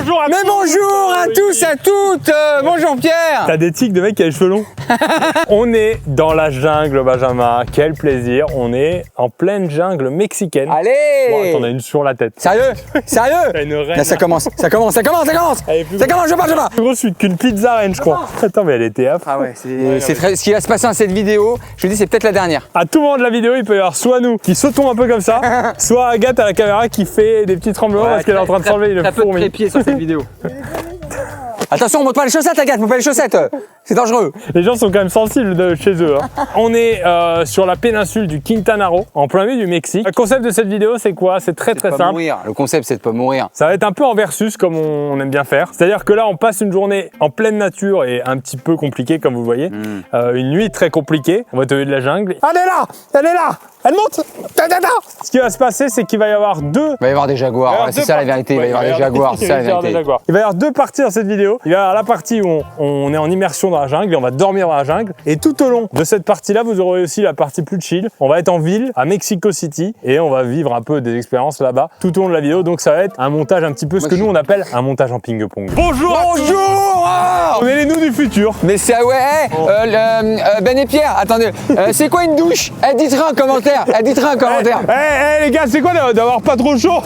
bonjour à tous. Mais bonjour à tous, à toutes. Bonjour Pierre. T'as des tics de mec qui a les cheveux longs. On est dans la jungle, Benjamin. Quel plaisir. On est en pleine jungle mexicaine. Allez. Bon, t'en as une sur la tête. Sérieux? Sérieux? T'as une reine. Là, ça commence. Elle est plus Ça commence, je pars. Plus grosse qu'une pizza reine, je crois. Attends, mais elle était affreuse. Ah ouais, c'est très... Ce qui va se passer dans cette vidéo, je vous dis, c'est peut-être la dernière. À tout moment de la vidéo, il peut y avoir soit nous qui sautons un peu comme ça, soit Agathe à la caméra qui fait des petits tremblements parce qu'elle est en train de s'enlever une fourmi. Très pieds sur cette vidéo. Attention, on monte pas les chaussettes, Agathe, monte pas les chaussettes. C'est dangereux. Les gens sont quand même sensibles de chez eux. Hein. On est sur la péninsule du Quintana Roo, en plein milieu du Mexique. Le concept de cette vidéo, c'est quoi? C'est très simple. Mourir. Le concept, c'est de pas mourir. Ça va être un peu en versus, comme on aime bien faire. C'est-à-dire que là, on passe une journée en pleine nature et un petit peu compliquée, comme vous voyez. Une nuit très compliquée. On va être au milieu de la jungle. Elle est là! Elle est là! Elle monte! Ce qui va se passer, c'est qu'il va y avoir deux... Il va y avoir des jaguars, c'est ça la vérité. Il va y avoir des jaguars, c'est ça la vérité. Il va y avoir deux parties dans cette vidéo. Il va y avoir la partie où on est en immersion dans la jungle et on va dormir dans la jungle. Et tout au long de cette partie-là, vous aurez aussi la partie plus chill. On va être en ville, à Mexico City, et on va vivre un peu des expériences là-bas tout au long de la vidéo. Donc ça va être un montage un petit peu ce que nous on appelle un montage en ping-pong. Bonjour! Bonjour! On est les nous du futur. Mais c'est ouais, Ben et Pierre, attendez, c'est quoi une douche? Dites-le en commentaire. Dites-le en commentaire. Les gars, c'est quoi d'avoir pas trop chaud?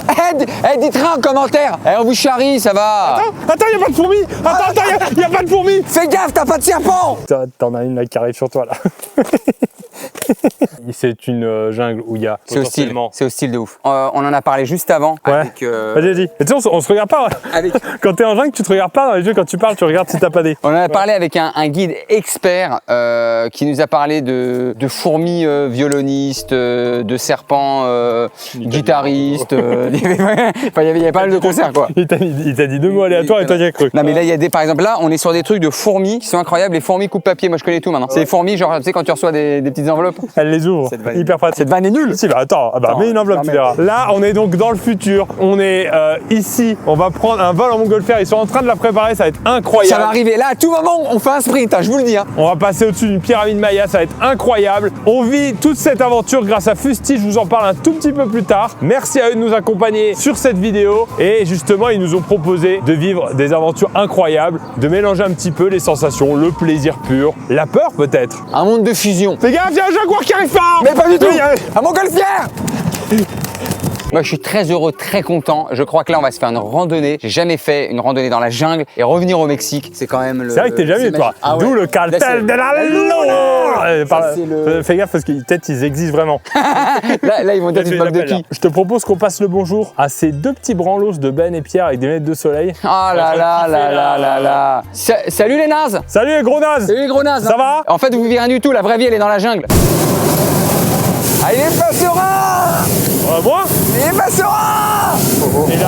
Dites-le en commentaire. On vous charrie, ça va. Attends, y a pas de fourmis. Attends, y a pas de fourmis. Fais gaffe, t'as pas de serpent. T'en as une là qui arrive sur toi là. C'est une jungle où il y a c'est hostile de ouf. On en a parlé juste avant. Ouais. Avec, vas-y. Et tu sais, on se regarde pas. Avec... Quand t'es en jungle, tu te regardes pas dans les yeux. Quand tu parles, tu regardes si t'as pas des. On en a parlé avec un guide expert qui nous a parlé de fourmis violonistes, de serpents guitaristes. Enfin, il y avait pas mal de concerts quoi. Il t'a dit deux mots aléatoires et toi tu as cru. Non mais là, il y a des, par exemple, là, on est sur des trucs de fourmis qui sont incroyables. Les fourmis coupe-papier, moi je connais tout maintenant. C'est les fourmis, genre, tu sais, quand tu reçois des petites enveloppes. Elle les ouvre. Hyper pratique. Cette vanne est nulle. Si, bah attends, mets une enveloppe, tu verras. Là, on est donc dans le futur. On est ici. On va prendre un vol en montgolfière. Ils sont en train de la préparer. Ça va être incroyable. Ça va arriver. Là, à tout moment, on fait un sprint, hein, je vous le dis. Hein. On va passer au-dessus d'une pyramide Maya. Ça va être incroyable. On vit toute cette aventure grâce à Fusti. Je vous en parle un tout petit peu plus tard. Merci à eux de nous accompagner sur cette vidéo. Et justement, ils nous ont proposé de vivre des aventures incroyables, de mélanger un petit peu les sensations, le plaisir pur, la peur peut-être. Un monde de fusion. Fais gaffe, il y a un jaguar qui arrive pas. Mais pas du tout. À montgolfière. Moi, je suis très heureux, très content. Je crois que là, on va se faire une randonnée. J'ai jamais fait une randonnée dans la jungle et revenir au Mexique, c'est quand même le. C'est vrai que t'es jamais, toi. Ah ouais. D'où le cartel de la Luna. Fais gaffe parce que peut-être ils existent vraiment. là, ils vont dire une balle de qui. Je te propose qu'on passe le bonjour à ces deux petits branlos de Ben et Pierre avec des lunettes de soleil. Ah là. Salut les nazes. Salut les gros nazes. Salut les gros nazes. Ça va? En fait, vous vivez rien du tout. La vraie vie, elle est dans la jungle. Ah, il est pas serein. Moi? Il est pas serein. Et là.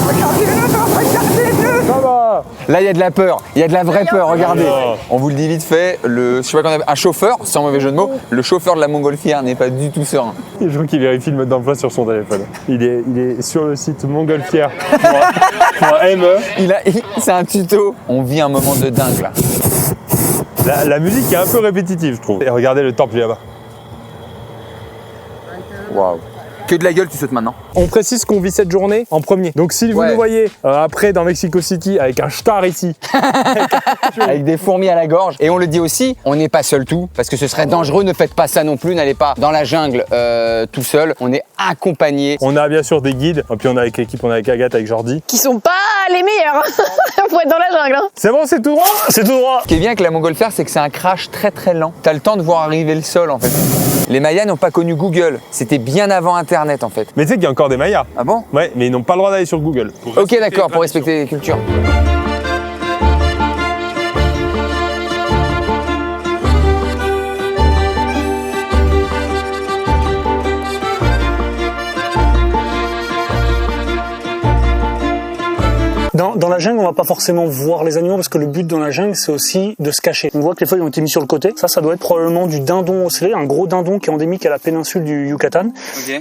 Regardez-le. Ça va. Là, il y a de la peur. Il y a de la vraie peur. Regardez. On vous le dit vite fait. Je sais pas qu'on appelle un chauffeur, sans mauvais jeu de mots. Le chauffeur de la montgolfière n'est pas du tout serein. Je crois qu'il vérifie le mode d'emploi sur son téléphone. Il est sur le site Montgolfière pour ME. C'est un tuto. On vit un moment de dingue là. La musique est un peu répétitive, je trouve. Et regardez le temple là-bas. Waouh. Que de la gueule, tu sautes maintenant. On précise qu'on vit cette journée en premier. Donc si vous nous voyez après dans Mexico City avec un star ici. Avec des fourmis à la gorge. Et on le dit aussi, on n'est pas seul tout. Parce que ce serait dangereux, ne faites pas ça non plus. N'allez pas dans la jungle tout seul. On est accompagné. On a bien sûr des guides. Et puis on est avec l'équipe, on est avec Agathe, avec Jordi. Qui sont pas les meilleurs pour être dans la jungle. Hein. C'est bon, c'est tout droit. C'est tout droit. Ce qui est bien avec la montgolfière, c'est que c'est un crash très très lent. T'as le temps de voir arriver le sol en fait. Les Mayas n'ont pas connu Google. C'était bien avant Internet en fait. Mais tu sais qu'il y a encore des Mayas. Ah bon? Ouais, mais ils n'ont pas le droit d'aller sur Google. Ok, d'accord, pour respecter les cultures. Dans la jungle, on va pas forcément voir les animaux parce que le but dans la jungle, c'est aussi de se cacher. On voit que les feuilles ont été mises sur le côté. Ça doit être probablement du dindon ocellé, un gros dindon qui est endémique à la péninsule du Yucatan,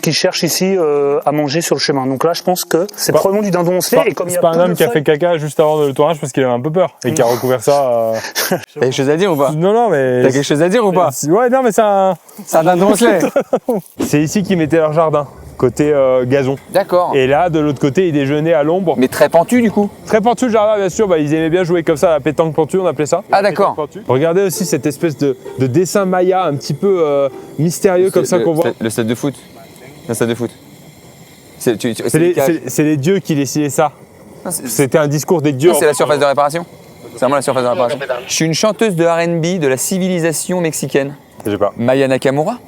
qui cherche ici à manger sur le chemin. Donc là, je pense que c'est probablement du dindon ocellé. C'est pas un homme qui a fait caca juste avant le tournage parce qu'il avait un peu peur et qui a recouvert ça. T'as quelque chose à dire ou pas? Non, mais. T'as quelque chose à dire ou pas? Ouais, non, mais c'est un. C'est un dindon ocellé. C'est ici qu'ils mettaient leur jardin. côté gazon. D'accord. Et là, de l'autre côté, ils déjeunaient à l'ombre. Mais très pentu du coup. Très pentu le jardin, bien sûr. Bah, ils aimaient bien jouer comme ça, à la pétanque pentue, on appelait ça. Ah d'accord. Regardez aussi cette espèce de dessin maya un petit peu mystérieux comme ça qu'on voit. Le stade de foot. Le stade de foot. C'est C'est les dieux qui décidaient ça. C'était un discours des dieux. C'est la surface de réparation. C'est vraiment la surface de réparation. Je suis une chanteuse de R&B de la civilisation mexicaine. Je sais pas. Maya Nakamura.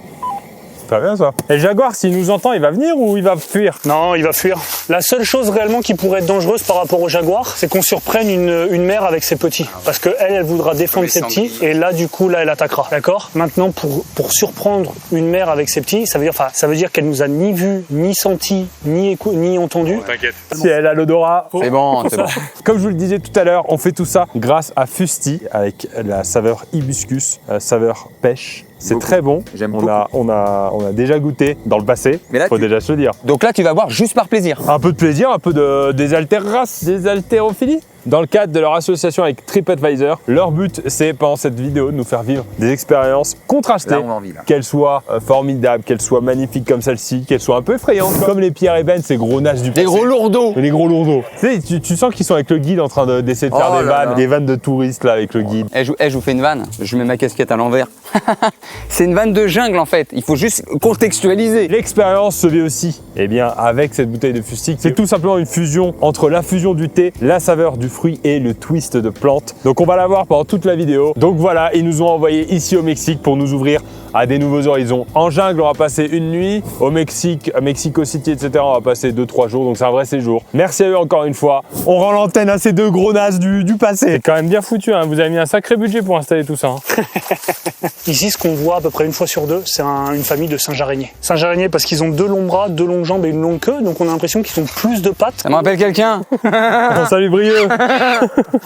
Très bien ça. Et le jaguar, s'il nous entend, il va venir ou il va fuir? Non, il va fuir. La seule chose réellement qui pourrait être dangereuse par rapport au jaguar, c'est qu'on surprenne une mère avec ses petits. Parce que elle voudra défendre ses petits, et là, du coup, là, elle attaquera. D'accord? Maintenant, pour surprendre une mère avec ses petits, ça veut dire qu'elle nous a ni vu, ni senti, ni entendu. T'inquiète. Si elle a l'odorat. C'est bon, c'est bon. Comme je vous le disais tout à l'heure, on fait tout ça grâce à Fusti avec la saveur hibiscus, saveur pêche. C'est Beaucoup. très bon. J'aime on a déjà goûté dans le passé. Mais là, faut déjà se le dire. Donc là, tu vas boire juste par plaisir. Un peu de plaisir, un peu des haltérophilie. Dans le cadre de leur association avec TripAdvisor, leur but c'est pendant cette vidéo de nous faire vivre des expériences contrastées, Là, on a envie, là. qu'elles soient formidables, qu'elles soient magnifiques comme celle-ci, qu'elles soient un peu effrayantes, comme les Pierre et Ben, ces gros nasses du Des passé. gros lourdeaux. Les gros lourdeaux. Tu sens qu'ils sont avec le guide en train d'essayer de faire Oh là là. des vannes de touristes là avec le guide. Je vous fais une vanne. Je mets ma casquette à l'envers. C'est une vanne de jungle en fait. Il faut juste contextualiser. L'expérience se vit aussi avec cette bouteille de Fusti. C'est tout simplement une fusion entre la fusion du thé, la saveur du fruit et le twist de plante. Donc on va la voir pendant toute la vidéo. Donc voilà, ils nous ont envoyé ici au Mexique pour nous ouvrir à des nouveaux horizons. En jungle, on va passer une nuit. Au Mexique, à Mexico City, etc., on va passer 2-3 jours. Donc c'est un vrai séjour. Merci à eux encore une fois. On rend l'antenne à ces deux gros nazes du passé. C'est quand même bien foutu, hein. Vous avez mis un sacré budget pour installer tout ça. Hein. Ici, ce qu'on voit à peu près une fois sur deux, c'est une famille de singes araignées. Singes araignées parce qu'ils ont 2 longs bras, 2 longues jambes et une longue queue. Donc on a l'impression qu'ils ont plus de pattes. Ça me rappelle quelqu'un. Bon, salut Brieux.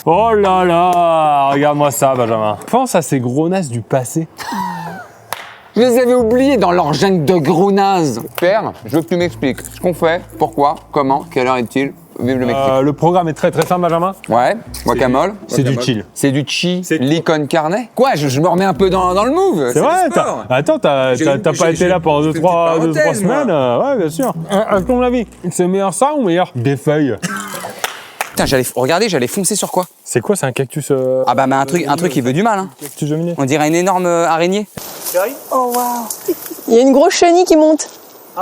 Oh là là, regarde-moi ça Benjamin. Pense à ces gros nazes du passé. Je les avais oubliés dans leur jungle de gros nazes. Père, je veux que tu m'expliques ce qu'on fait, pourquoi, comment, quelle heure est-il. Vive le Mexique. Le programme est très très simple Benjamin. Ouais, guacamole. C'est du chill. C'est du chili con carne. Quoi, je me remets un peu dans le move. C'est vrai, du sport. attends, t'as pas été là pendant 2-3 parenthèse, semaines. Ouais, bien sûr. À ton avis, c'est meilleur ça ou meilleur des feuilles? Putain, j'allais foncer sur quoi? C'est quoi, c'est un cactus Ah bah, un truc qui veut du mal. Hein. cactus dominé? On dirait une énorme araignée. Il y a une grosse chenille qui monte.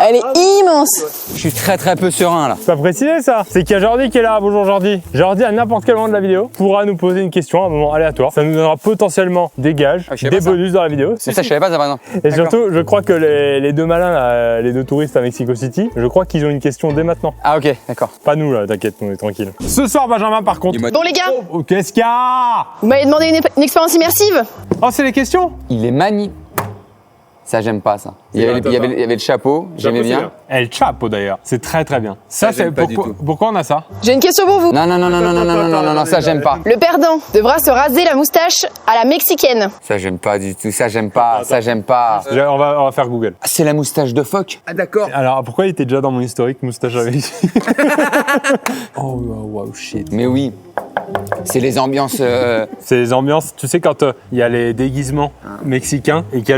Elle est immense. Je suis très peu serein là. C'est pas précisé ça. C'est qu'il y a Jordi qui est là. Bonjour Jordi. Jordi à n'importe quel moment de la vidéo pourra nous poser une question à un moment aléatoire. Ça nous donnera potentiellement des gages, je savais des pas ça. bonus dans la vidéo. Mais ça, je savais pas ça par exemple. Et surtout, je crois que les deux malins, là, les deux touristes à Mexico City, je crois qu'ils ont une question dès maintenant. Ah ok, d'accord. Pas nous là, t'inquiète, on est tranquille. Ce soir, Benjamin, par contre. Bon les gars, Oh, qu'est-ce qu'il y a? vous m'avez demandé une expérience immersive. Oh, c'est les questions? Il est magnifique. Ça, j'aime pas ça. Il y avait le chapeau, j'aimais bien. El Chapo d'ailleurs, c'est très très bien. Ça, c'est j'aime pas du tout. pourquoi on a ça? J'ai une question pour vous. Non, ça j'aime pas. Le perdant devra se raser la moustache à la mexicaine. Ça j'aime pas du tout, ça j'aime pas. On va faire Google. Ah, c'est la moustache de phoque. Ah d'accord. Alors pourquoi il était déjà dans mon historique moustache avec? Oh wow shit. Mais oui, c'est les ambiances. C'est les ambiances, tu sais quand il y a les déguisements mexicains et qu'il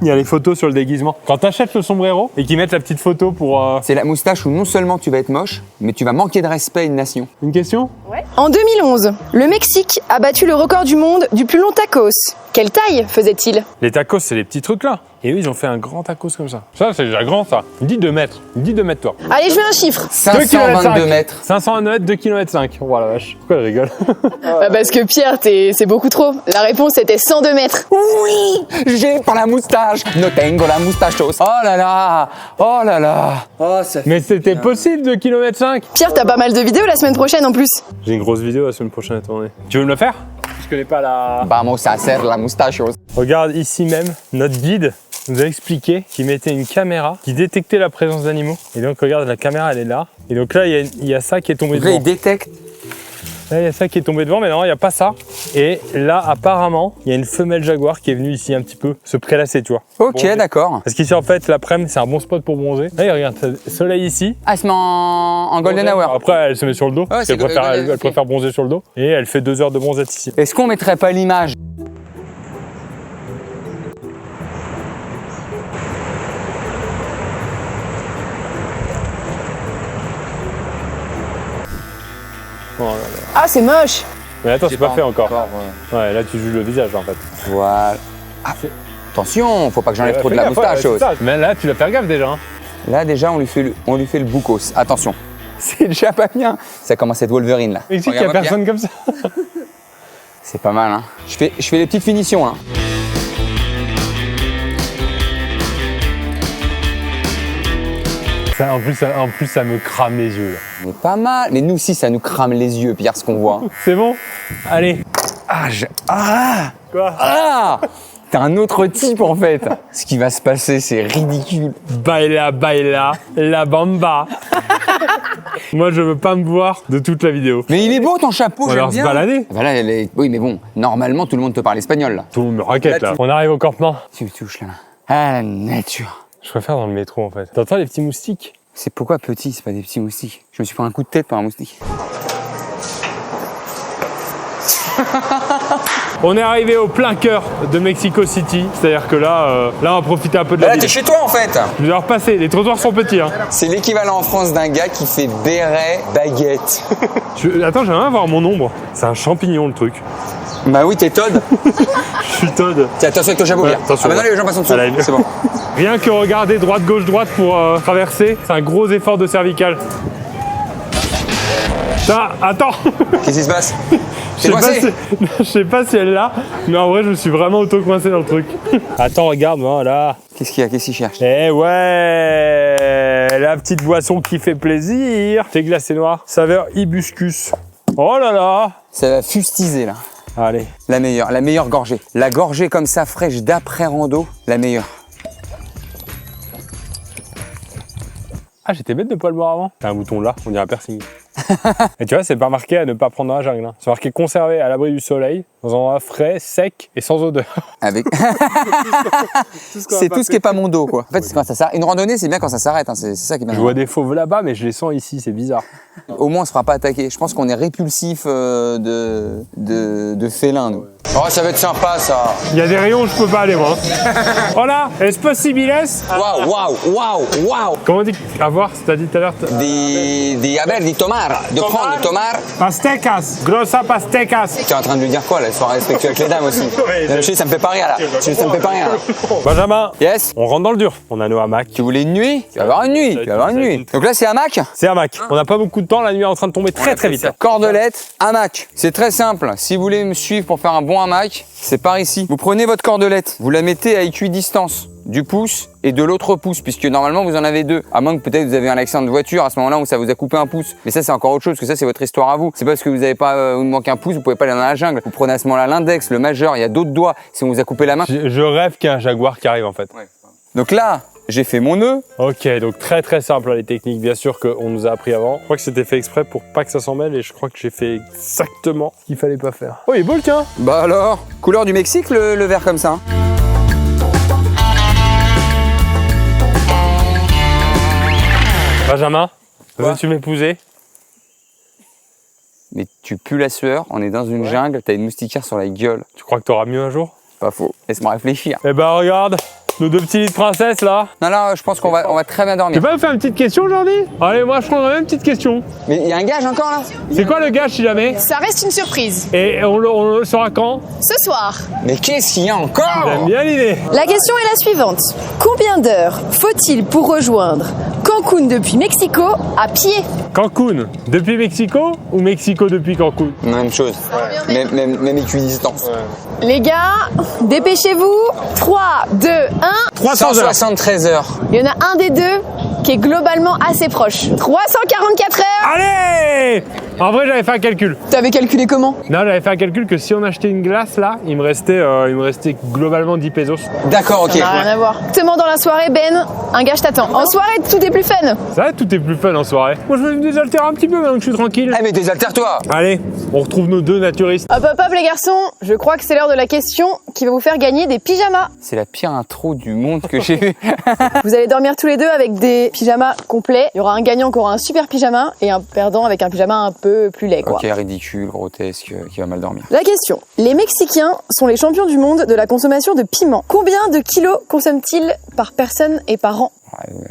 y a les photos sur le déguisement. Quand t'achètes le sombrero et qu'ils mettent la petite photo pour... C'est la moustache où non seulement tu vas être moche, mais tu vas manquer de respect à une nation. Une question? En 2011, le Mexique a battu le record du monde du plus long tacos. Quelle taille faisait-il? Les tacos, c'est les petits trucs là. Et eux, ils ont fait un grand tacos comme ça. Ça, c'est déjà grand ça. Dis 2 mètres. Dis 2 mètres toi. Allez, je mets un chiffre. 522 mètres. 501 mètres, 2 km 5. Oh la vache. Pourquoi elle rigole? Bah parce que Pierre, c'est beaucoup trop. La réponse était 102 mètres. Oui, j'ai pas la moustache. No tengo la mustachos. Oh là là. Oh, ça fait... Mais c'était possible 2 km 5. Pierre, t'as pas mal de vidéos la semaine prochaine en plus. J'ai une grosse vidéo la semaine prochaine à tourner. Tu veux me le faire? Je connais pas la... Vamos a hacer la mustachos. Regarde ici même, notre guide nous a expliqué qu'il mettait une caméra qui détectait la présence d'animaux. Et donc regarde, la caméra elle est là. Et donc là il y a ça qui est tombé Donc là, devant. il détecte. Là il y a ça qui est tombé devant, mais non il n'y a pas ça. Et là apparemment il y a une femelle jaguar qui est venue ici un petit peu se prélasser, tu vois. Ok, Bronzer. d'accord. Parce qu'ici en fait l'après-midi c'est un bon spot pour bronzer. Là regarde, soleil ici. Ah, elle se met en golden hour. Après elle se met sur le dos. Parce c'est qu'elle préfère, golden, elle ok. préfère bronzer sur le dos. Et elle fait 2 heures de bronzette ici. Est-ce qu'on mettrait pas l'image? Oh là là. Ah, c'est moche. Mais attends, c'est pas fait encore. ouais. Ouais, là tu joues le visage en fait. Voilà. Ah, attention, faut pas que j'enlève trop de la moustache. Mais là, tu vas faire gaffe déjà. Hein. Là, déjà, on lui fait le boucos. Attention, c'est déjà pas bien. Ça commence à être Wolverine, là. Mais tu sais qu'il y a personne comme ça. C'est pas mal, hein. Je fais les petites finitions, là. Ça, en plus, ça me crame les yeux. Là. Mais pas mal. Mais nous aussi, ça nous crame les yeux, Pierre, ce qu'on voit. C'est bon? Allez. Quoi? T'es un autre type, en fait. Ce qui va se passer, c'est ridicule. Baila, baila, la bamba. Moi, je veux pas me voir de toute la vidéo. Mais il est beau, ton chapeau, j'aime bien. On va se balader. Bah là, oui, mais bon, normalement, tout le monde te parle espagnol, là. Tout le monde me raquette, là. On arrive au campement. Tu me touches, là. Ah, la nature. Je préfère dans le métro, en fait. T'entends les petits moustiques? C'est pourquoi petit, c'est pas des petits moustiques. Je me suis pris un coup de tête par un moustique. On est arrivé au plein cœur de Mexico City. C'est-à-dire que là, on va profiter un peu de la Là, ville. t'es chez toi, en fait. Je vais repasser. Les trottoirs sont petits, hein. C'est l'équivalent en France d'un gars qui fait béret, baguette. Attends, j'aimerais voir mon ombre. C'est un champignon, le truc. Bah oui, t'es Todd. Je suis Todd. Tiens, attention avec ton chapeau, Ouais, Pierre. attention, Maintenant, les gens passent en dessous. À la ligne. C'est bon. Rien que regarder droite, gauche, droite pour traverser, c'est un gros effort de cervical. Ça, attends. Qu'est-ce qui se passe? Je sais pas si elle est là, mais en vrai, je me suis vraiment auto-coincé dans le truc. Attends, regarde, voilà. Qu'est-ce qu'il y a? Qu'est-ce qu'il cherche? Eh ouais, la petite boisson qui fait plaisir. Thé glacé noir, saveur hibiscus. Oh là là. Ça va fustiser, là. Allez. La meilleure gorgée. La gorgée comme ça, fraîche d'après rando, la meilleure. Ah, j'étais bête de pas le boire avant. T'as un bouton là, on dirait un piercing. Et tu vois, c'est pas marqué à ne pas prendre dans la jungle. Hein. C'est marqué conservé à l'abri du soleil, dans un endroit frais, sec et sans odeur. Avec. C'est tout ce qui est pas mon dos, quoi. En fait, quand ça s'arrête. Une randonnée, c'est bien quand ça s'arrête. Hein. C'est ça qui est bien. Je vois des fauves là-bas, mais je les sens ici, c'est bizarre. Au moins, on se fera pas attaquer. Je pense qu'on est répulsif de félins, nous. Oh, ça va être sympa, ça. Il y a des rayons où je peux pas aller, moi. Voilà, es possibles. Waouh. Comment on dit avoir, t'as dit tout à l'heure? Di tomar. De prendre, de tomar. Pastecas, grossa pastecas. Tu es en train de lui dire quoi, là? Sois respectueux avec les dames aussi. Je sais, ça me fait pas rire, là. Ça me fait pas rire, là. Benjamin, Yes. on rentre dans le dur. On a nos hamacs. Tu voulais une nuit? Tu vas avoir une nuit. Donc là, c'est hamac? C'est hamac. On n'a pas beaucoup de temps, la nuit est en train de tomber très vite. Cordelette, hamac. C'est très simple. Si vous voulez me suivre pour faire un bon hamac, c'est par ici. Vous prenez votre cordelette, vous la mettez à équidistance du pouce et de l'autre pouce, puisque normalement vous en avez deux. À moins que peut-être vous avez un accident de voiture à ce moment-là où ça vous a coupé un pouce. Mais ça, c'est encore autre chose, parce que ça, c'est votre histoire à vous. C'est pas parce que vous avez pas, vous manque un pouce, vous pouvez pas aller dans la jungle. Vous prenez à ce moment-là l'index, le majeur, il y a d'autres doigts. Si on vous a coupé la main. Je rêve qu'il y ait un jaguar qui arrive en fait. Ouais. Donc là, j'ai fait mon nœud. Ok, donc très simple les techniques, bien sûr qu'on nous a appris avant. Je crois que c'était fait exprès pour pas que ça s'en mêle et je crois que j'ai fait exactement ce qu'il fallait pas faire. Oh, il est beau le tien. Bah alors, couleur du Mexique, le vert comme ça. Benjamin, veux-tu m'épouser? Mais tu pues la sueur, on est dans une jungle, t'as une moustiquaire sur la gueule. Tu crois que t'auras mieux un jour? Pas faux. Laisse-moi réfléchir. Eh ben regarde, nos deux petits lits de princesse là. Non, je pense qu'on va très bien Tu dormir. peux pas me faire une petite question aujourd'hui? Allez, moi je prendrai une petite question. Mais il y a un gage encore là? C'est quoi le gage si jamais? Ça reste une surprise. Et on le saura quand? Ce soir. Mais qu'est-ce qu'il y a encore? J'aime bien l'idée. La question est la suivante. Combien d'heures faut-il pour rejoindre Cancun depuis Mexico à pied? Cancun, depuis Mexico ou Mexico depuis Cancun? Même chose. Même équidistance. Les gars, dépêchez-vous. 3, 2, 1. 300 heures. 173 heures. Il y en a un des deux qui est globalement assez proche. 344 heures. Allez! En vrai, j'avais fait un calcul. T'avais calculé comment? Non, j'avais fait un calcul que si on achetait une glace là, il me restait globalement 10 pesos. D'accord, ok. Ça n'a rien à voir. Exactement dans la soirée, Ben, un gars je t'attend. En soirée, tout est plus fun. C'est vrai, tout est plus fun en soirée. Moi, je vais me désaltérer un petit peu maintenant que je suis tranquille. Eh mais désaltère-toi. Allez, on retrouve nos deux naturistes. Hop, hop, hop, les garçons. Je crois que c'est l'heure de la question qui va vous faire gagner des pyjamas. C'est la pire intro du monde que j'ai vue. Vous allez dormir tous les deux avec des pyjamas complets. Il y aura un gagnant qui aura un super pyjama et un perdant avec un pyjama un peu plus laid, quoi. Ok, ridicule, grotesque, qui va mal dormir. La question. Les Mexicains sont les champions du monde de la consommation de piment. Combien de kilos consomment-ils par personne et par an?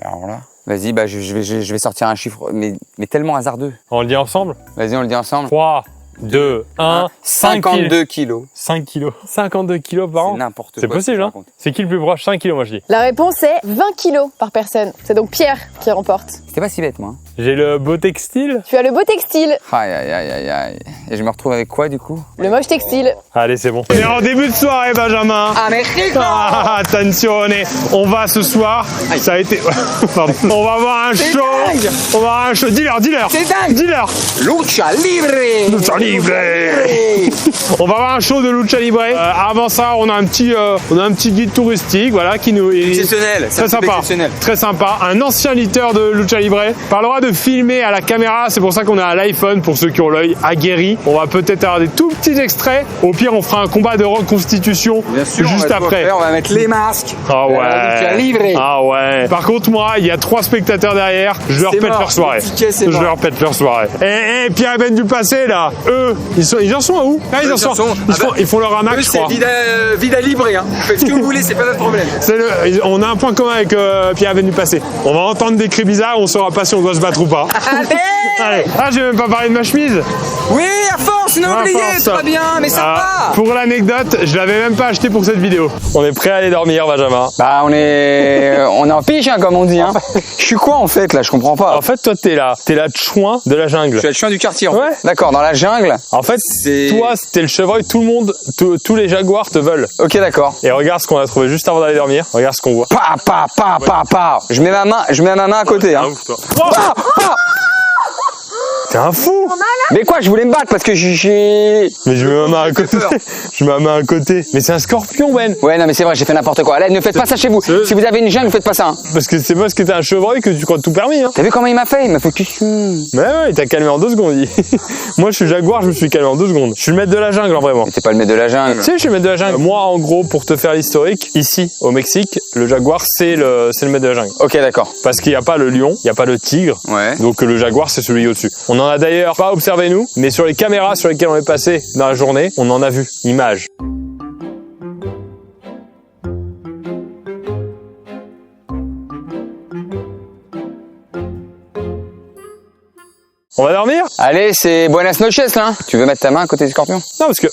Alors là, Vas-y, bah je vais sortir un chiffre, mais tellement hasardeux. On le dit ensemble? Vas-y, on le dit ensemble. 3, 2, 1, 52 kilos. 5 kilos. 52 kilos par an? C'est n'importe quoi. C'est possible, hein? C'est qui le plus proche? 5 kilos, moi je dis. La réponse est 20 kilos par personne. C'est donc Pierre qui remporte. C'était pas si bête, moi. J'ai le beau textile. Tu as le beau textile, Aïe, aïe, aïe, aïe, aïe. Et je me retrouve avec quoi, du coup? le moche textile. Allez, c'est bon. On est en début de soirée, Benjamin. Ah, mais Rico! Ah, attention, on va ce soir. Ça a été. Pardon. On va voir un show. On va voir un show. Dis-leur. C'est dingue! Dis-leur. Lucha libre! Lucha Libre. On va voir un show de Lucha Libre. Avant ça, on a un petit guide touristique, voilà, qui nous est Exceptionnel. très sympa. Très sympa. Un ancien lutteur de Lucha Libre parlera de filmer à la caméra. C'est pour ça qu'on a à l'iPhone pour ceux qui ont l'œil aguerri. On va peut-être avoir des tout petits extraits. Au pire, on fera un combat de reconstitution juste après. On va mettre les masques. Ah ouais. Lucha Libre. Ah ouais. Par contre, moi, il y a 3 spectateurs derrière. Je leur C'est pète mort. leur soirée. Le ticket, c'est Je mort. leur pète leur soirée. Et Pierre et Ben du passé, là, eux, ils en sont à où? Ah, ils font leur hamac, je crois. Vida libre, hein. Faites ce que vous voulez, c'est pas notre problème. On a un point commun avec Pierre et Ben du passé. On va entendre des cris bizarres, on saura pas si on doit se battre ou pas. Allez. Ah, j'ai même pas parlé de ma chemise. Oui, à force, on a oublié, très bien, mais ça va. Pour l'anecdote, je l'avais même pas acheté pour cette vidéo. On est prêt à aller dormir, Benjamin. Bah, on est en piche, hein, comme on dit, hein. Je suis quoi, en fait, là? Je comprends pas. En fait, toi, t'es le chouin de la jungle. Je suis le chien du quartier, en Ouais. fait. D'accord, dans la jungle. En fait, toi, t'es le chevreuil, tout le monde, tous les jaguars te veulent. Ok, d'accord. Et regarde ce qu'on a trouvé juste avant d'aller dormir. Regarde ce qu'on voit. Pa. Je mets ma main à côté, hein. Ouf, toi. T'es un fou! Mais quoi, je voulais me battre parce que j'ai... Mais je mets ma main à côté. Je mets ma main à côté. Mais c'est un scorpion, Ben. Ouais, non, mais c'est vrai, j'ai fait n'importe quoi. Allez, ne faites pas ça chez vous. Si vous avez une jungle, ne faites pas ça, hein. Parce que c'est parce que t'es un chevreuil que tu crois tout permis, hein. T'as vu comment il m'a fait? Il m'a fait cuisson. Mais ouais, il t'a calmé en 2 secondes. Moi, je suis jaguar, je me suis calmé en 2 secondes. Je suis le maître de la jungle, en vrai, moi. Mais t'es pas le maître de la jungle. Tu sais, je suis le maître de la jungle. Moi, en gros, pour te faire l'historique, ici, au Mexique, le jaguar, c'est le maître de la jungle. Ok, d'accord. Parce qu'il n'y a pas le lion, il n'y a pas le tigre. Ouais. Donc le jaguar, c'est celui au-dessus. On en a d'ailleurs pas observé nous, mais sur les caméras sur lesquelles on est passé dans la journée, on en a vu. Image. On va dormir? Allez, c'est buenas noches, là. Tu veux mettre ta main à côté du scorpion? Non, parce que...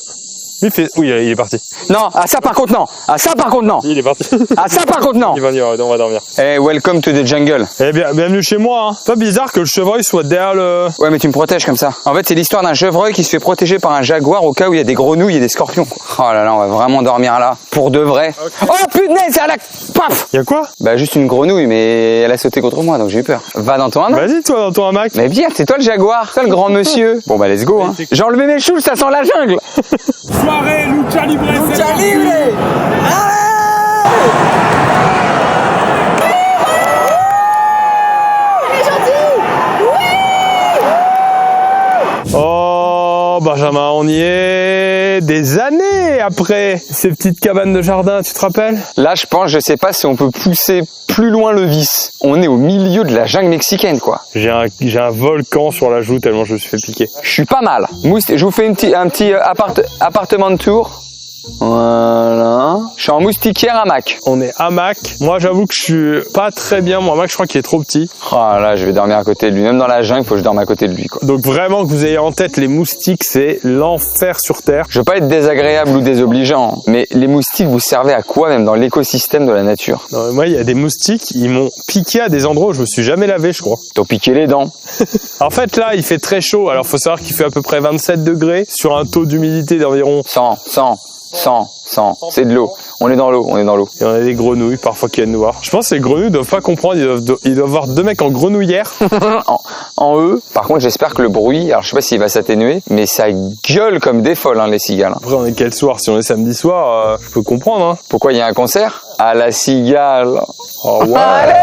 Lui fait... Oui, il est parti. Non, à ça par contre, non. À ça par contre, non. Il est parti. À ça par contre, non. Il va dire, on va dormir. Eh, welcome to the jungle. Eh bien, bienvenue chez moi, hein. C'est pas bizarre que le chevreuil soit derrière le... Ouais, mais tu me protèges comme ça. En fait, c'est l'histoire d'un chevreuil qui se fait protéger par un jaguar au cas où il y a des grenouilles et des scorpions. Oh là là, on va vraiment dormir là. Pour de vrai. Okay. Oh putain, c'est à la... Paf. Y'a quoi? Bah, juste une grenouille, mais elle a sauté contre moi, donc j'ai eu peur. Va dans ton hamac. Vas-y, toi, dans ton hamac. Mais viens, c'est toi le jaguar. Toi le grand monsieur. Bon, bah, let's go, hein. J'ai enlevé mes choules, ça sent la jungle. Soirée, Lucha Libre. Lucha Libre. Oh, Benjamin, on y est des années après ces petites cabanes de jardin, tu te rappelles? Là, je pense, je sais pas si on peut pousser plus loin le vice. On est au milieu de la jungle mexicaine, quoi. J'ai un volcan sur la joue tellement je me suis fait piquer. Je suis pas mal. Je vous fais un petit appartement de tour. Voilà. Je suis en moustiquière hamac. On est hamac. Moi, j'avoue que je suis pas très bien. Mon hamac, je crois qu'il est trop petit. Oh là, je vais dormir à côté de lui. Même dans la jungle, il faut que je dorme à côté de lui, quoi. Donc vraiment que vous ayez en tête, les moustiques, c'est l'enfer sur Terre. Je veux pas être désagréable ou désobligeant, mais les moustiques, vous servez à quoi, même dans l'écosystème de la nature? Non, moi, il y a des moustiques, ils m'ont piqué à des endroits où je me suis jamais lavé, je crois. T'as piqué les dents. En fait, là, il fait très chaud. Alors, faut savoir qu'il fait à peu près 27 degrés sur un taux d'humidité d'environ 100. C'est de l'eau. On est dans l'eau. Et on a des grenouilles parfois qui viennent nous voir. Je pense que les grenouilles doivent pas comprendre. Ils doivent voir 2 mecs en grenouillère. en eux. Par contre, j'espère que le bruit, alors je sais pas s'il va s'atténuer, mais ça gueule comme des folles, hein, les cigales. Après, on est quel soir? Si on est samedi soir, je peux comprendre, hein. Pourquoi il y a un concert? À la cigale. Oh ouais. Allez.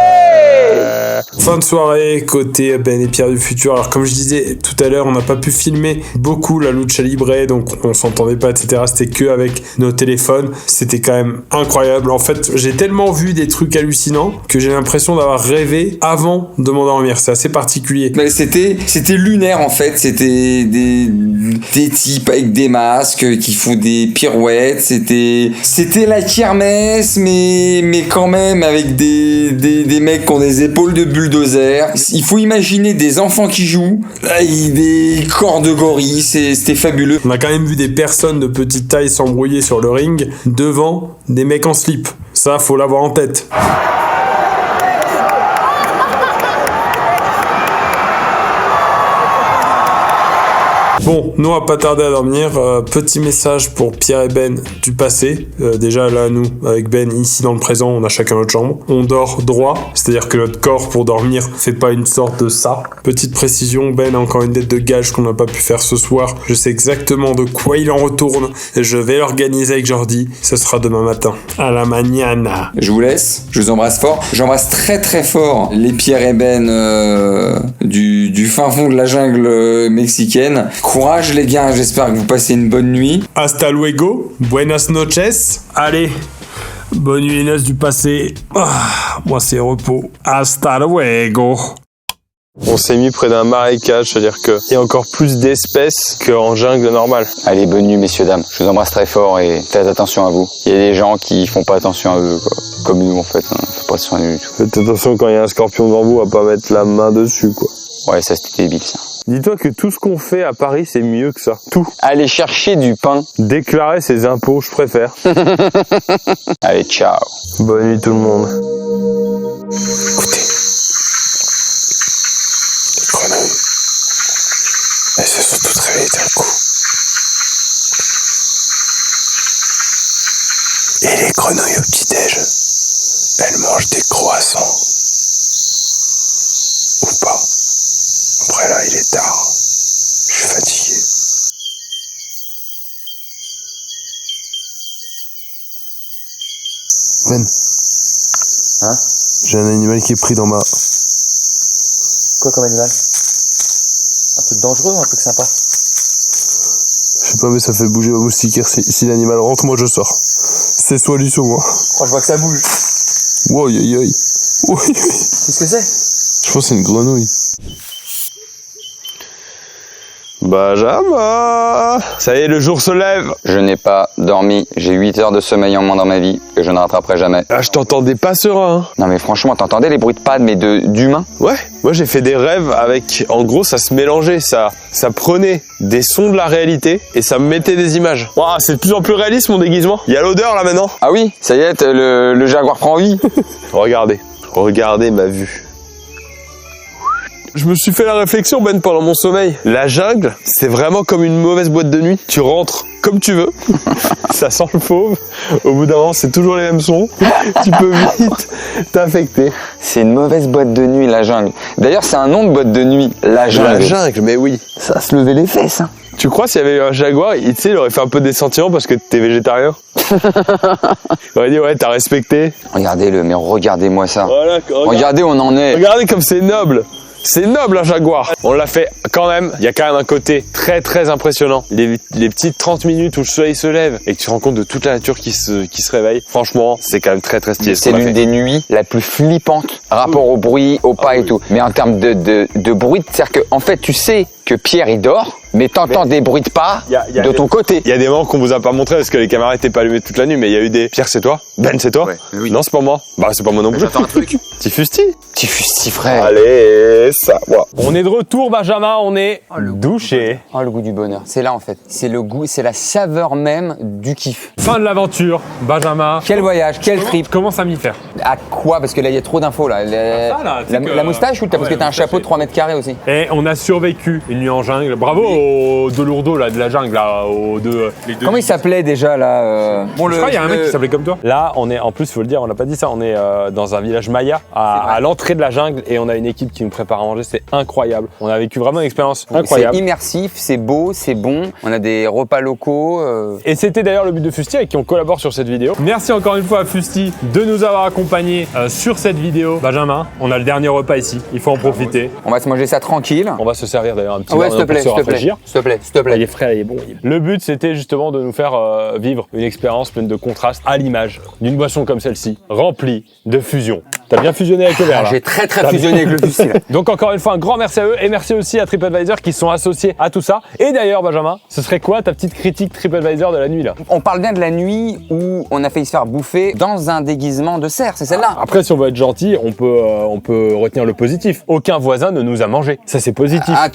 Fin de soirée, côté Ben et Pierre du futur. Alors comme je disais tout à l'heure, on n'a pas pu filmer beaucoup la Lucha Libre, donc on s'entendait pas, etc. C'était que avec nos téléphones. C'était quand même incroyable. En fait, j'ai tellement vu des trucs hallucinants que j'ai l'impression d'avoir rêvé avant de m'endormir. C'est assez particulier. Mais c'était lunaire en fait. C'était des types avec des masques qui font des pirouettes. C'était la kermesse, mais mais quand même avec des mecs qui ont des épaules de bulldozer. Il faut imaginer des enfants qui jouent, avec des corps de gorilles, c'était fabuleux. On a quand même vu des personnes de petite taille s'embrouiller sur le ring devant des mecs en slip. Ça, faut l'avoir en tête. Bon, nous on va pas tarder à dormir. Petit message pour Pierre et Ben du passé. Déjà là, nous, avec Ben, ici dans le présent, on a chacun notre chambre. On dort droit, c'est-à-dire que notre corps pour dormir fait pas une sorte de ça. Petite précision, Ben a encore une dette de gage qu'on n'a pas pu faire ce soir. Je sais exactement de quoi il en retourne. Je vais l'organiser avec Jordi. Ce sera demain matin. À la mañana. Je vous laisse, je vous embrasse fort. J'embrasse très très fort les Pierre et Ben du fin fond de la jungle mexicaine. Courage les gars, j'espère que vous passez une bonne nuit. Hasta luego, buenas noches. Allez, bonne nuit les noces du passé. Moi c'est repos. Hasta luego. On s'est mis près d'un marécage, c'est-à-dire qu'il y a encore plus d'espèces qu'en jungle normale. Allez, bonne nuit, messieurs, dames. Je vous embrasse très fort et faites attention à vous. Il y a des gens qui font pas attention à eux, quoi. Comme nous, en fait. Hein. Faut pas attention à nous du tout. Faites attention quand il y a un scorpion devant vous à pas mettre la main dessus, quoi. Ouais, ça, c'était débile, ça. Dis-toi que tout ce qu'on fait à Paris, c'est mieux que ça. Tout. Allez chercher du pain. Déclarer ses impôts, je préfère. Allez, ciao. Bonne nuit tout le monde. Écoutez. Les grenouilles. Elles se sont toutes réveillées d'un coup. Et les grenouilles au petit-déj, elles mangent des croissants. Ou pas. Après là, il est tard. Je suis fatigué. Ben. Hein? J'ai un animal qui est pris dans ma... Quoi comme animal? Un truc dangereux ou un truc sympa? Je sais pas, mais ça fait bouger ma moustiquaire. Si l'animal rentre, moi je sors. C'est soit lui, soit moi. Oh, je vois que ça bouge. Wow, aïe aïe. Qu'est-ce que c'est? Je pense que c'est une grenouille. Benjamin! Ça y est, le jour se lève! Je n'ai pas dormi. J'ai 8 heures de sommeil en moins dans ma vie que je ne rattraperai jamais. Ah, je t'entendais pas serein. Non mais franchement, t'entendais les bruits de pads mais d'humains? Ouais, moi j'ai fait des rêves avec, en gros ça se mélangeait, ça prenait des sons de la réalité et ça me mettait des images. Waouh, c'est de plus en plus réaliste mon déguisement. Il y a l'odeur là maintenant. Ah oui, ça y est, le jaguar prend vie. Regardez ma vue. Je me suis fait la réflexion, Ben, pendant mon sommeil. La jungle, c'est vraiment comme une mauvaise boîte de nuit. Tu rentres comme tu veux. Ça sent le fauve. Au bout d'un moment, c'est toujours les mêmes sons. Tu peux vite t'infecter. C'est une mauvaise boîte de nuit, la jungle. D'ailleurs, c'est un nom de boîte de nuit, la jungle. La jungle, mais oui. Ça se levait les fesses, hein. Tu crois s'il y avait eu un jaguar, tu sais, il aurait fait un peu des sentiments parce que t'es végétarien. Il aurait dit, ouais, t'as respecté. Regardez-le, mais regardez-moi ça. Voilà, Regardez où on en est. Regardez comme c'est noble. C'est noble un jaguar. On l'a fait quand même. Il y a quand même un côté très très impressionnant. Les petites 30 minutes où le soleil se lève et que tu te rends compte de toute la nature qui se réveille. Franchement, c'est quand même très très stylé. C'est l'une des nuits la plus flippante rapport au bruit, au pas et tout. Mais en termes de bruit, c'est-à-dire que en fait, tu sais que Pierre il dort, mais t'entends des bruits de pas de ton côté. Il y a des moments qu'on vous a pas montré parce que les caméras étaient pas allumées toute la nuit, mais il y a eu des... Pierre, c'est toi? Ben, c'est toi? Ouais, oui. Non, c'est pas moi. Bah, c'est pas moi non plus. J'entends un truc. T'y fustilles? Tu fustilles, frère. Allez, ça va. On est de retour, Benjamin, on est douché. Oh, le goût du bonheur. C'est là, en fait. C'est le goût, c'est la saveur même du kiff. Fin de l'aventure, Benjamin. Quel voyage, quel trip. Commence à m'y faire. À quoi? Parce que là, il y a trop d'infos, là. La moustache ou parce que t'as un chapeau de 3 mètres carrés aussi? Et on a survécu une nuit en jungle. Bravo aux deux lourdeaux là, de la jungle, là, aux deux. Les deux. Comment il s'appelait déjà là Bon, je crois qu'il y a un mec qui s'appelait comme toi. Là, on est, en plus, faut le dire, on n'a pas dit ça, on est dans un village maya, à l'entrée de la jungle, et on a une équipe qui nous prépare à manger, c'est incroyable. On a vécu vraiment une expérience incroyable. C'est immersif, c'est beau, c'est bon. On a des repas locaux. Et c'était d'ailleurs le but de Fusti avec qui on collabore sur cette vidéo. Merci encore une fois à Fusti de nous avoir accompagnés sur cette vidéo. Benjamin, on a le dernier repas ici, il faut en profiter. On va se manger ça tranquille. On va se servir d'ailleurs un petit ouais, s'il te plaît, s'il te plaît. rafraîchir. S'il te plaît, s'il te plaît. Il est frais, il est bon. Le but, c'était justement de nous faire vivre une expérience pleine de contrastes à l'image d'une boisson comme celle-ci, remplie de fusion. T'as bien fusionné avec le vert là. J'ai très fusionné avec le fusil. Donc encore une fois, un grand merci à eux et merci aussi à TripAdvisor qui sont associés à tout ça. Et d'ailleurs, Benjamin, ce serait quoi ta petite critique TripAdvisor de la nuit là? On parle bien de la nuit où on a failli se faire bouffer dans un déguisement de cerf, c'est celle-là. Après, si on veut être gentil, on peut retenir le positif. Aucun voisin ne nous a mangé. Ça, c'est positif. Ah,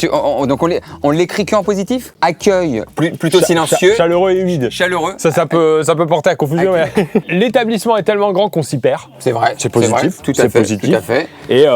donc on l'écrit que en positif. Accueil plutôt silencieux. Chaleureux et humide. Chaleureux. Ça peut porter à confusion. Mais l'établissement est tellement grand qu'on s'y perd. C'est vrai. C'est positif. Vrai, tout à fait. Positif. Tout à fait. Et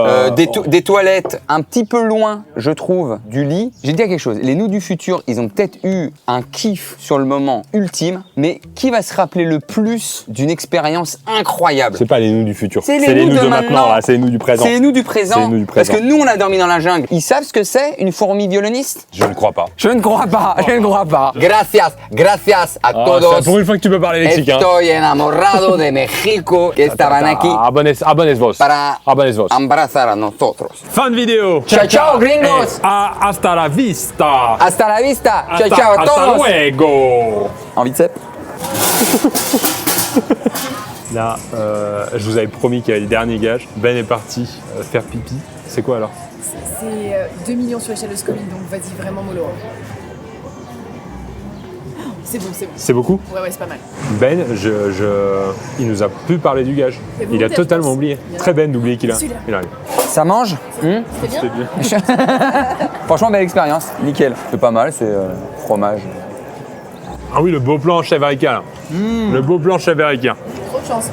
des toilettes un petit peu loin, je trouve, du lit. J'ai dit quelque chose. Les nous du futur, ils ont peut-être eu un kiff sur le moment ultime, mais qui va se rappeler le plus d'une expérience incroyable? c'est pas les nous du futur. C'est les nous de maintenant. Là. C'est les nous du présent. C'est les nous du présent. C'est les nous du Parce présent. que nous, on a dormi dans la jungle. Ils savent ce que c'est une fourmi violoniste? Je ne crois pas. Je ne crois pas. Je ne crois pas. Gracias a todos. Pour une fois que tu peux parler mexicain. Estoy enamorado de México que estaban aquí Abonez vos. para Abonez vos. abrazar a nosotros. Fin de vidéo. Ciao, ciao, gringos. Hasta la vista. Hasta la vista. Ciao, ciao a Hasta todos. luego. Envie de cep? Là, je vous avais promis qu'il y avait les derniers gages. Ben est parti faire pipi. C'est quoi alors? C'est 2 millions sur l'échelle de Scoville, donc vas-y, vraiment mollo. C'est bon, c'est bon. C'est beaucoup? Ouais, c'est pas mal. Ben, il nous a plus parlé du gage. C'est Il a volontaire, totalement je pense. oublié. Très Ben d'oublier qu'il a. Celui-là. Il arrive. Ça mange? C'est bien. Franchement, belle expérience. Nickel. C'est pas mal, c'est fromage. Ah oui, le beau plan chef Erika là. Le beau plan chef Erika. Trop de chance.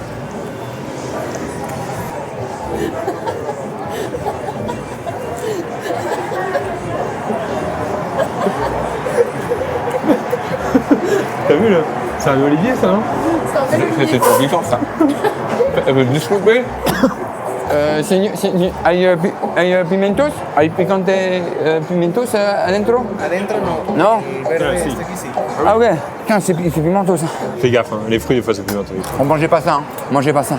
T'as vu là? C'est un olivier ça, non? C'est trop puissant ça. Disculpe. ¿Hay pimientos? ¿Hay picante pimientos adentro? Adentro no. Non? Pero este aquí sí. Ah ok. Putain, c'est pimenteux ça. Fais gaffe, hein. Les fruits des fois c'est plus intéressant. On mangeait pas ça, hein. Mangez pas ça.